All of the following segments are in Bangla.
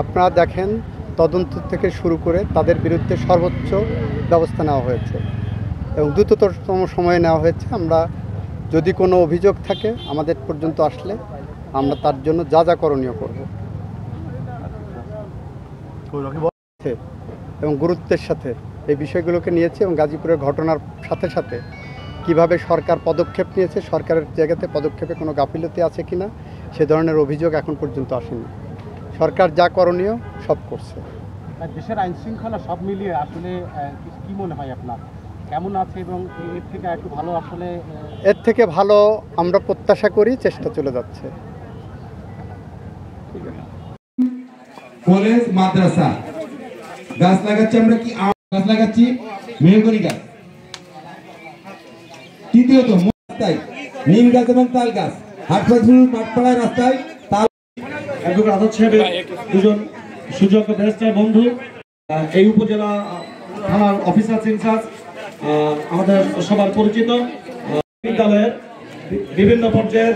আপনারা দেখেন তদন্ত থেকে শুরু করে তাদের বিরুদ্ধে সর্বোচ্চ ব্যবস্থা নেওয়া হয়েছে এবং দ্রুততম সময়ে নেওয়া হয়েছে। আমরা যদি কোনো অভিযোগ থাকে আমাদের পর্যন্ত আসলে আমরা তার জন্য যা যা করণীয় করব এবং গুরুত্বের সাথে এই বিষয়গুলোকে নিয়েছে এবং গাজীপুরের ঘটনার সাথে সাথে কিভাবে সরকার পদক্ষেপ নিয়েছে, সরকারের জায়গাতে পদক্ষেপে কোনো গাফিলতি আছে কিনা সে ধরনের অভিযোগ এখন পর্যন্ত আসেনি। সরকার যা করণীয় সব করছে। দেশের আইন শৃঙ্খলা সব মিলিয়ে আসলে কি মনে হয় আপনার কেমন আছে এবং এর থেকে একটু ভালো আসলে এর থেকে ভালো আমরা প্রত্যাশা করি, চেষ্টা চলে যাচ্ছে। কলেজ মাদ্রাসা গাছ লাগাচ্ছি, আমরা কি গাছ লাগাচ্ছি? মেহগনি গাছ। তৃতীয়ত রাস্তায় নিম গাছ এবং তাল গাছ, হাটপাড়া মাঠপাড়ায় রাস্তায় তাল। অ্যাডভোকেট আজাদ সাহেবের দুজন সুযোগ্য ব্যারিস্টার বন্ধু, এই উপজেলা থানার অফিসার ইনচার্জ, আমাদের সবার পরিচিত বিদ্যালয়ের বিভিন্ন পর্যায়ের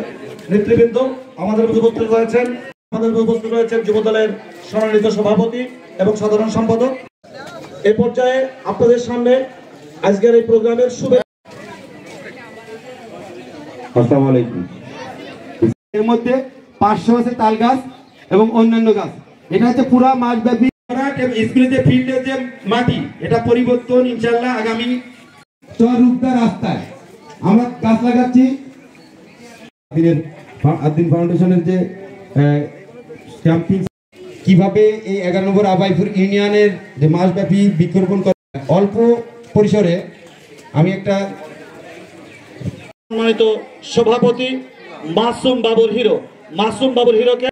নেতৃবৃন্দ আমাদের মধ্যে উপস্থিত রয়েছেন। আমাদের মধ্যে উপস্থিত রয়েছেন যুবদলের সম্মানিত সভাপতি এবং সাধারণ সম্পাদক। এই পর্যায়ে আপনাদের সামনে আজকের এই প্রোগ্রামের শুভেচ্ছা। আসসালামু আলাইকুম। এর মধ্যে 500 আছে তাল গাছ এবং অন্যান্য গাছ। এটা হচ্ছে পুরা মাসব্যাপী স্কুলে ফিল্ডে যে মাটি, এটা পরিবর্তন ইনশাআল্লাহ আগামী চররূপদার রাস্তায় আমরা গাছ লাগাচ্ছি। আদিন ফাউন্ডেশনের যে ক্যাম্পিং কিভাবে এই 11 নম্বর আবাইপুর ইউনিয়নের যে মাসব্যাপী বৃক্ষরোপণ করে অল্প পরিসরে আমি একটা সম্মানিত সভাপতি মাসুম বাবুর হিরোকে